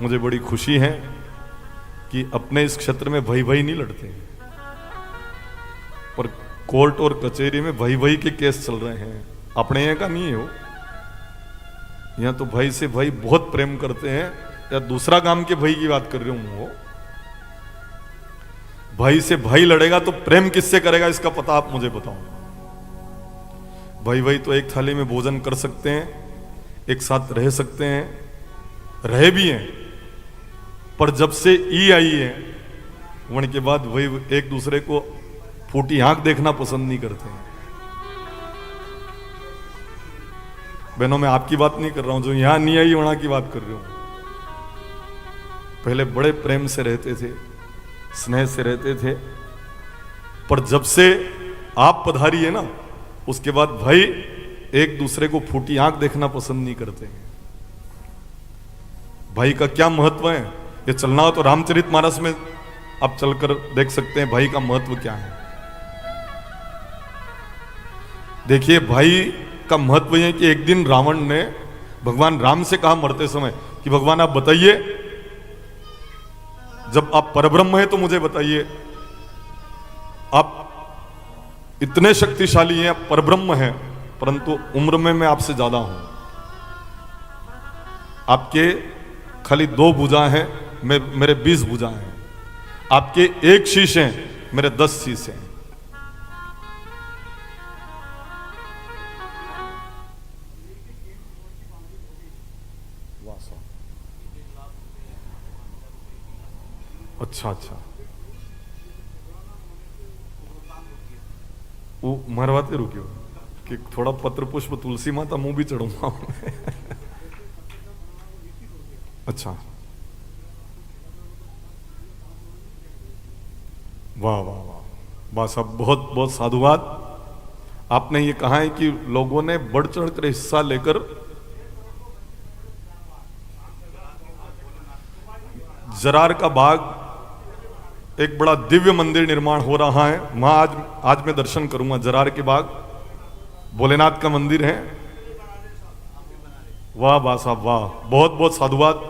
मुझे बड़ी खुशी है कि अपने इस क्षेत्र में भाई भाई नहीं लड़ते, पर कोर्ट और कचहरी में भाई भाई के केस चल रहे हैं। अपने यहाँ का नहीं है वो, यहाँ तो भाई से भाई बहुत प्रेम करते हैं। या दूसरा गांव के भाई की बात कर रही हूं, वो भाई से भाई लड़ेगा तो प्रेम किससे करेगा इसका पता आप मुझे बताओ। भाई भाई तो एक थाली में भोजन कर सकते हैं, एक साथ रह सकते हैं, रहे भी हैं, पर जब से ई आई है वण के बाद वही एक दूसरे को फूटी आंख देखना पसंद नहीं करते हैं। बहनों, मैं आपकी बात नहीं कर रहा हूं, जो यहां नहीं आई वहां की बात कर रही हूं। पहले बड़े प्रेम से रहते थे, स्नेह से रहते थे, पर जब से आप पधारी है ना, उसके बाद भाई एक दूसरे को फूटी आंख देखना पसंद नहीं करते हैं। भाई का क्या महत्व है, ये चलना हो तो रामचरितमानस में आप चलकर देख सकते हैं भाई का महत्व क्या है। देखिए, भाई का महत्व यह है कि एक दिन रावण ने भगवान राम से कहा मरते समय कि भगवान आप बताइए, जब आप परब्रह्म हैं तो मुझे बताइए, आप इतने शक्तिशाली हैं, आप परब्रह्म हैं, परंतु उम्र में मैं आपसे ज्यादा हूं। आपके खाली 2 भुजा हैं, मेरे 20 भुजा हैं। आपके 1 शीश हैं, मेरे 10 शीश हैं। अच्छा अच्छा, वो मरवाते रुकियो कि थोड़ा पत्र पुष्प तुलसी माता मुंह भी चढ़ूंगा। अच्छा, वाह वाह वाह वाह साहब, बहुत बहुत साधुवाद। आपने ये कहा है कि लोगों ने बढ़ चढ़कर हिस्सा लेकर जरार का बाग, एक बड़ा दिव्य मंदिर निर्माण हो रहा है वहां। आज मैं दर्शन करूंगा। जरार के बाग भोलेनाथ का मंदिर है। वाह वाह साहब वाह, बहुत बहुत साधुवाद।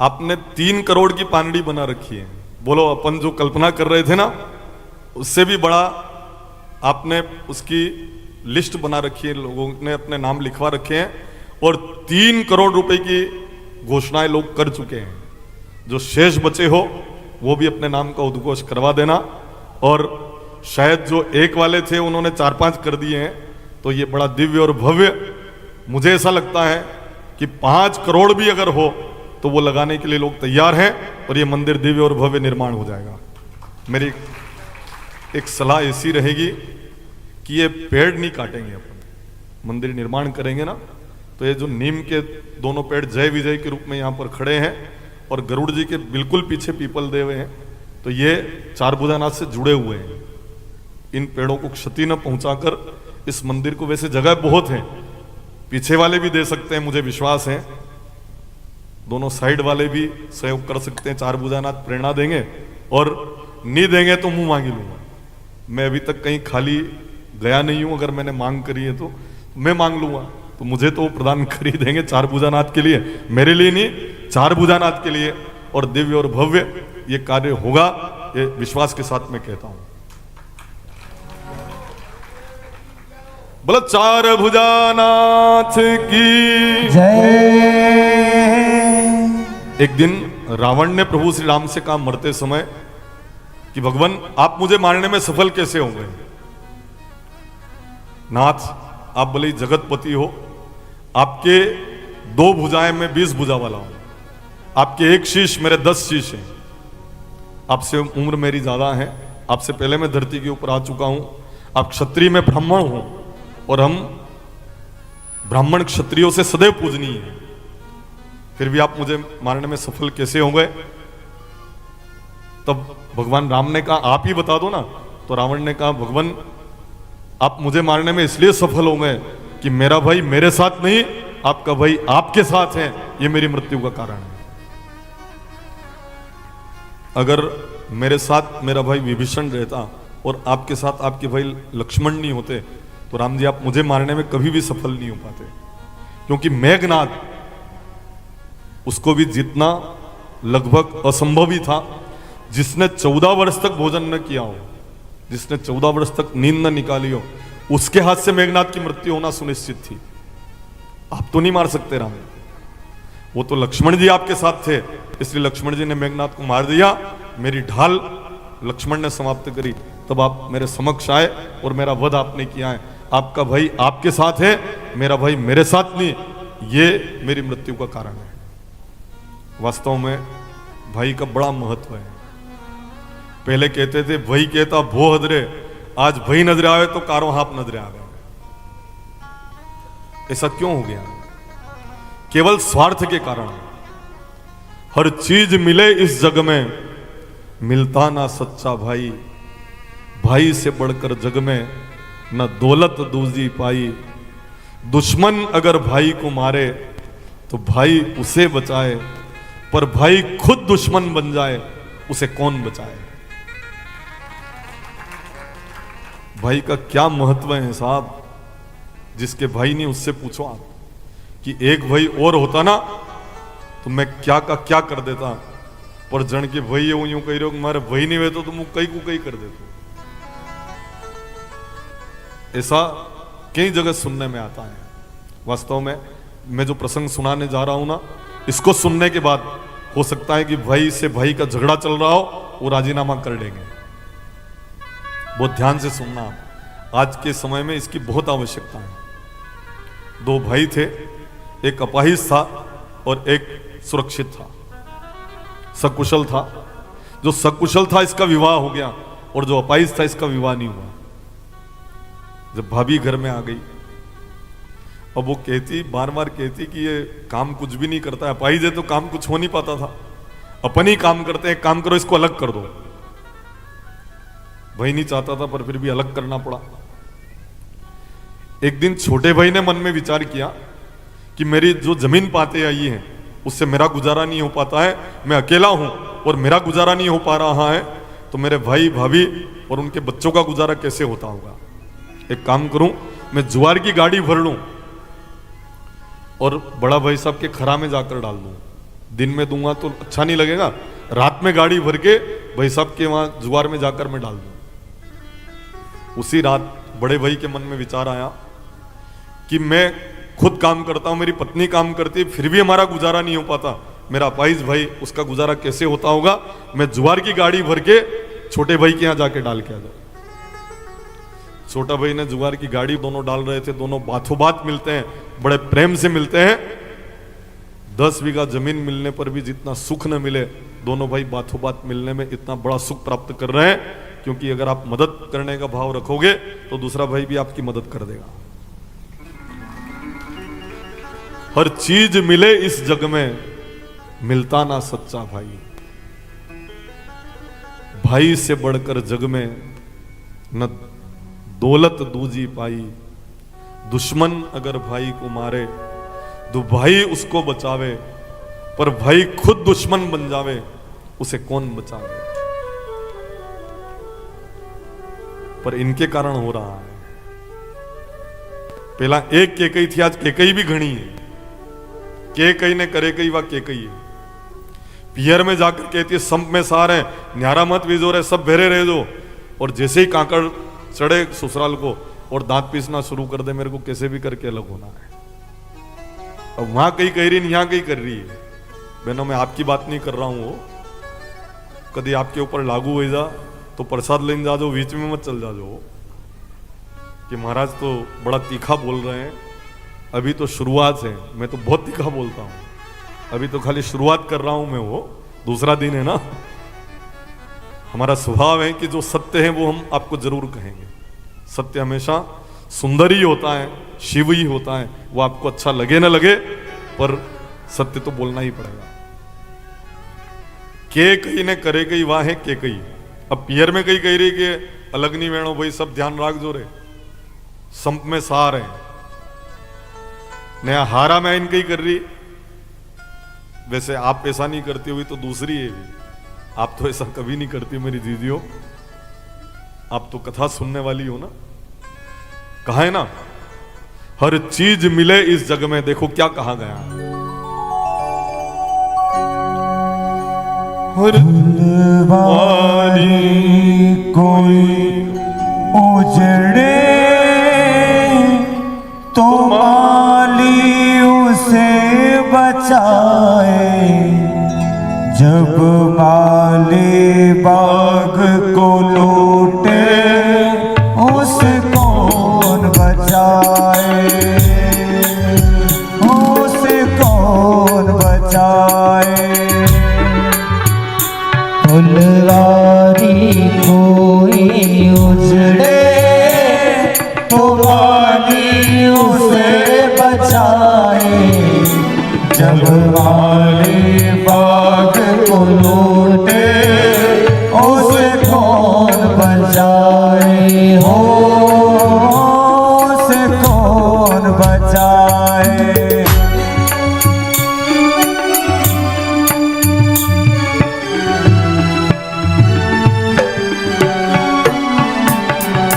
आपने 3 करोड़ की पानड़ी बना रखी है। बोलो, अपन जो कल्पना कर रहे थे ना, उससे भी बड़ा आपने उसकी लिस्ट बना रखी है, लोगों ने अपने नाम लिखवा रखे हैं, और 3 करोड़ रुपए की घोषणाएं लोग कर चुके हैं। जो शेष बचे हो वो भी अपने नाम का उद्घोष करवा देना, और शायद जो 1 वाले थे उन्होंने 4-5 कर दिए हैं, तो ये बड़ा दिव्य और भव्य, मुझे ऐसा लगता है कि 5 करोड़ भी अगर हो तो वो लगाने के लिए लोग तैयार हैं, और ये मंदिर दिव्य और भव्य निर्माण हो जाएगा। मेरी एक सलाह ऐसी रहेगी कि ये पेड़ नहीं काटेंगे। अपन मंदिर निर्माण करेंगे ना, तो ये जो नीम के दोनों पेड़ जय विजय के रूप में यहाँ पर खड़े हैं, और गरुड़ जी के बिल्कुल पीछे पीपल देव हैं, तो ये चारभुजानाथ से जुड़े हुए हैं। इन पेड़ों को क्षति न पहुंचाकर इस मंदिर को, वैसे जगह बहुत है, पीछे वाले भी दे सकते हैं, मुझे विश्वास है, दोनों साइड वाले भी सहयोग कर सकते हैं। चारभुजानाथ प्रेरणा देंगे, और नहीं देंगे तो मुंह मांगी लूंगा। मैं अभी तक कहीं खाली गया नहीं हूं, अगर मैंने मांग करी है तो मैं मांग लूंगा, तो मुझे तो प्रदान कर ही देंगे चारभुजानाथ के लिए, मेरे लिए नहीं, चारभुजानाथ के लिए। और दिव्य और भव्य ये कार्य होगा, ये विश्वास के साथ मैं कहता हूं। बोलो चारभुजानाथ की जय। एक दिन रावण ने प्रभु श्री राम से कहा मरते समय कि भगवान आप मुझे मारने में सफल कैसे होंगे। नाथ, आप भले जगतपति हो, आपके 2 भुजाएं, मैं 20 भुजा वाला हूं, आपके 1 शीश, मेरे 10 शीश हैं। आपसे उम्र मेरी ज्यादा है, आपसे पहले मैं धरती के ऊपर आ चुका हूं। आप क्षत्रिय, मैं ब्राह्मण हूं, और हम ब्राह्मण क्षत्रियों से सदैव पूजनीय है, फिर भी आप मुझे मारने में सफल कैसे हो गए। तब भगवान राम ने कहा आप ही बता दो ना। तो रावण ने कहा भगवान आप मुझे मारने में इसलिए सफल हो गए कि मेरा भाई मेरे साथ नहीं, आपका भाई आपके साथ है, ये मेरी मृत्यु का कारण है। अगर मेरे साथ मेरा भाई विभीषण रहता और आपके साथ आपके भाई लक्ष्मण नहीं होते, तो राम जी आप मुझे मारने में कभी भी सफल नहीं हो पाते, क्योंकि मेघनाद उसको भी जीतना लगभग असंभव ही था। जिसने 14 वर्ष तक भोजन न किया हो, जिसने 14 वर्ष तक नींद न निकाली हो, उसके हाथ से मेघनाद की मृत्यु होना सुनिश्चित थी। आप तो नहीं मार सकते राम, वो तो लक्ष्मण जी आपके साथ थे, इसलिए लक्ष्मण जी ने मेघनाद को मार दिया। मेरी ढाल लक्ष्मण ने समाप्त करी, तब आप मेरे समक्ष आए और मेरा वध आपने किया है। आपका भाई आपके साथ है, मेरा भाई मेरे साथ नहीं, ये मेरी मृत्यु का कारण है। वास्तव में भाई का बड़ा महत्व है। पहले कहते थे भाई कहता भो हदरे, आज भाई नजरे आवे तो कारो हाथ नजरे आवे। ऐसा क्यों हो गया? केवल स्वार्थ के कारण। हर चीज मिले इस जग में, मिलता ना सच्चा भाई। भाई से बढ़कर जग में न दौलत दूजी पाई। दुश्मन अगर भाई को मारे तो भाई उसे बचाए, पर भाई खुद दुश्मन बन जाए उसे कौन बचाए। भाई का क्या महत्व है साहब, जिसके भाई नहीं उससे पूछो आप कि एक भाई और होता ना तो मैं क्या का क्या कर देता, पर जन के भाई यूं कह रहे हो मारे भाई नहीं वे तो तुम कई को कई कर देते। ऐसा कई जगह सुनने में आता है। वास्तव में मैं जो प्रसंग सुनाने जा रहा हूं ना, इसको सुनने के बाद हो सकता है कि भाई से भाई का झगड़ा चल रहा हो, वो राजीनामा कर लेंगे। बहुत ध्यान से सुनना आप, आज के समय में इसकी बहुत आवश्यकता है। दो भाई थे, एक अपाहिज था और एक सुरक्षित था, सकुशल था। जो सकुशल था इसका विवाह हो गया और जो अपाहिज था इसका विवाह नहीं हुआ। जब भाभी घर में आ गई, अब वो कहती बार बार कहती कि ये काम कुछ भी नहीं करता है, अपाहिज है तो काम कुछ हो नहीं पाता था, अपन ही काम करते हैं, काम करो इसको अलग कर दो। भाई नहीं चाहता था पर फिर भी अलग करना पड़ा। एक दिन छोटे भाई ने मन में विचार किया कि मेरी जो जमीन पाते आई है उससे मेरा गुजारा नहीं हो पाता है, मैं अकेला हूं और मेरा गुजारा नहीं हो पा रहा है, तो मेरे भाई भाभी और उनके बच्चों का गुजारा कैसे होता होगा। एक काम करूं, मैं ज्वार की गाड़ी भर लूं और बड़ा भाई साहब के खरा में जाकर डाल दूं। दिन में दूंगा तो अच्छा नहीं लगेगा, रात में गाड़ी भर के भाई साहब के वहां ज्वार में जाकर मैं डाल दूं। उसी रात बड़े भाई के मन में विचार आया कि मैं खुद काम करता हूं, मेरी पत्नी काम करती है, फिर भी हमारा गुजारा नहीं हो पाता, मेरा अपाहिज भाई उसका गुजारा कैसे होता होगा। मैं ज्वार की गाड़ी भर के छोटे भाई के यहां जाके डाल के आ जाऊं। छोटा भाई ने जुगार की गाड़ी, दोनों डाल रहे थे, दोनों बातों बात मिलते हैं, बड़े प्रेम से मिलते हैं। 10 बीघा जमीन मिलने पर भी जितना सुख न मिले, दोनों भाई बातों बात मिलने में इतना बड़ा सुख प्राप्त कर रहे हैं, क्योंकि अगर आप मदद करने का भाव रखोगे तो दूसरा भाई भी आपकी मदद कर देगा। हर चीज मिले इस जग में, मिलता ना सच्चा भाई। भाई से बढ़कर जग में न दौलत दूजी पाई। दुश्मन अगर भाई को मारे तो भाई उसको बचावे, पर भाई खुद दुश्मन बन जावे उसे कौन बचावे। पर इनके कारण हो रहा है। पहला एक केकई थी, आज केकई भी घनी है। केकई ने करे कई वा केकई है। पियर में जाकर कहती है संप में सार है, न्यारा मत विजोर है, सब भेरे रह दो। और जैसे ही कांकड़ चढ़े ससुराल को और दांत पीसना शुरू कर दे, मेरे को कैसे भी करके अलग होना है। अब वहां कहीं कह रही, यहां कहीं कर रही है। बहनों, मैं आपकी बात नहीं कर रहा हूं, कभी आपके ऊपर लागू हो जा तो प्रसाद लेने जा जाओ, बीच में मत चल जा जाओ कि महाराज तो बड़ा तीखा बोल रहे हैं। अभी तो शुरुआत है, मैं तो बहुत तीखा बोलता हूं, अभी तो खाली शुरुआत कर रहा हूं मैं, वो दूसरा दिन है ना। हमारा स्वभाव है कि जो सत्य है वो हम आपको जरूर कहेंगे। सत्य हमेशा सुंदर ही होता है, शिव ही होता है, वो आपको अच्छा लगे ना लगे पर सत्य तो बोलना ही पड़ेगा। के कई ने करे कई वाह है के कई। अब पियर में कई कह रही कि अलग नहीं वेणो भाई, सब ध्यान राख जो रे, संप में सार है। नया हारा में इनकी कर रही। वैसे आप ऐसा नहीं करती हुई तो दूसरी है भी, आप तो ऐसा कभी नहीं करती मेरी दीदियों, आप तो कथा सुनने वाली हो ना। कहा है ना, हर चीज मिले इस जग में, देखो क्या कहा गया है। फुलवारी कोई उजड़े तो माली उसे बचाए, जब माली बाग को लूटे उसे कौन बचाए, उसे कौन बचाए। फुलवारी कोई उजड़े तो माली उसे बचाए, जब माली बाग को लूटे उसे कौन बचाए, हो उसे कौन बचाए।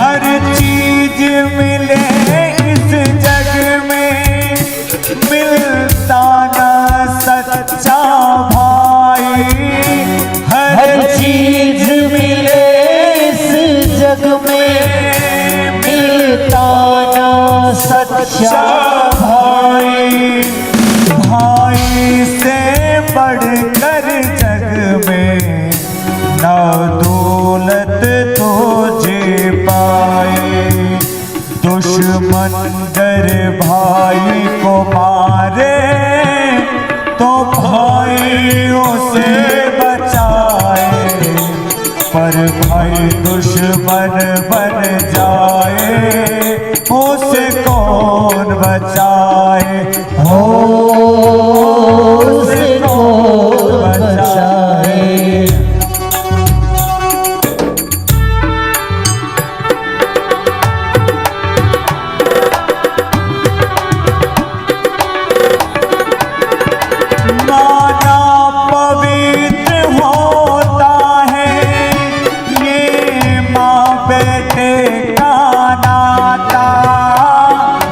हर चीज मिले इस जग में, मिलता ना सच्चा भाई। हर चीज मिले इस जग में, मिलता ना सच्चा भाई, भाई से बढ़कर जग में ना दौलत तुझे पाए। दुश्मन गर भाई को मारे तो भाई उसे बचाए, पर भाई दुश्मन बन जाए उसे कौन बचाए, हो उसे कौन बचाए। नाना पवित्र होता है ये माँ बेटे का नाता,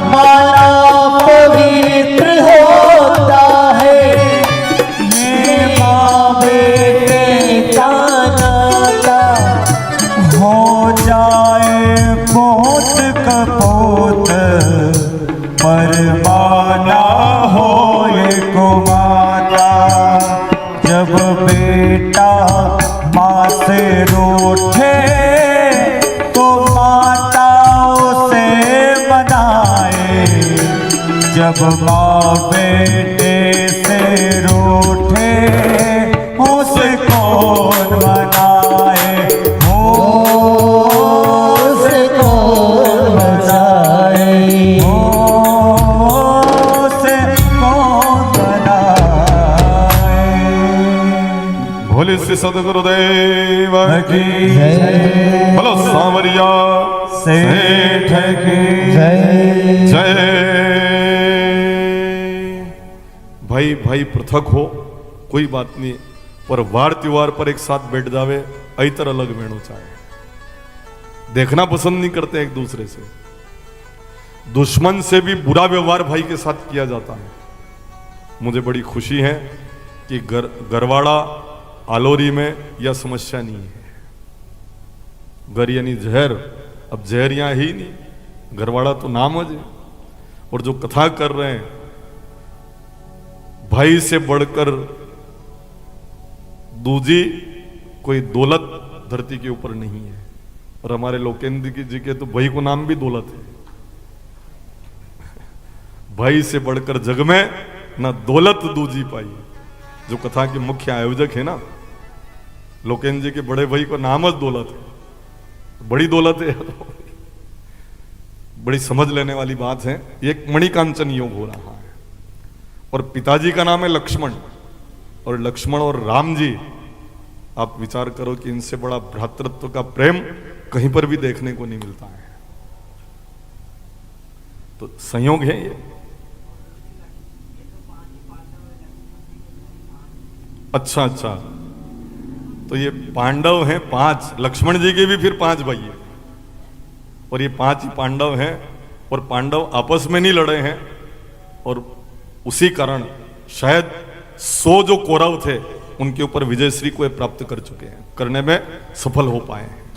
माना पवित्र होता है ये माँ बेटे का नाता। हो जाए पोत कपोत पर माना हो ये को माता। जब बेटा माँ से रूठे तो माता उसे मनाए, जब माँ बेटे से रूठे उसे कौन मनाए, हो उसे कौन बचाए। हो उसे कौन बनाए। भोले श्री सदगुरुदेव की जय। बोलो सांवरिया सेठ की जय। जय। भाई भाई पृथक हो कोई बात नहीं, पर वार त्योहार पर एक साथ बैठ जावे ऐतर अलग वेणु चाहे। देखना पसंद नहीं करते एक दूसरे से, दुश्मन से भी बुरा व्यवहार भाई के साथ किया जाता है। मुझे बड़ी खुशी है कि गरवाड़ा आलोरी में यह समस्या नहीं है। गर यानी जहर, अब जहर यहां ही नहीं, गरवाड़ा तो नाम है। और जो कथा कर रहे हैं, भाई से बढ़कर दूजी कोई दौलत धरती के ऊपर नहीं है। और हमारे लोकेंद्र जी के तो भाई को नाम भी दौलत है। भाई से बढ़कर जग में ना दौलत दूजी पाई। जो कथा के मुख्य आयोजक है ना, लोकेंद्र जी के बड़े भाई को नाम ज दौलत है। बड़ी दौलत है, बड़ी समझ लेने वाली बात है। एक मणिकांचन योग हो रहा है और पिताजी का नाम है लक्ष्मण, और लक्ष्मण और राम जी, आप विचार करो कि इनसे बड़ा भ्रातृत्व का प्रेम कहीं पर भी देखने को नहीं मिलता है। तो संयोग है ये। अच्छा अच्छा, तो ये पांडव हैं 5, लक्ष्मण जी के भी फिर 5 भाई हैं, और ये 5 ही पांडव हैं और पांडव आपस में नहीं लड़े हैं, और उसी कारण शायद 100 जो कौरव थे उनके ऊपर विजयश्री को ये प्राप्त कर चुके हैं, करने में सफल हो पाए हैं।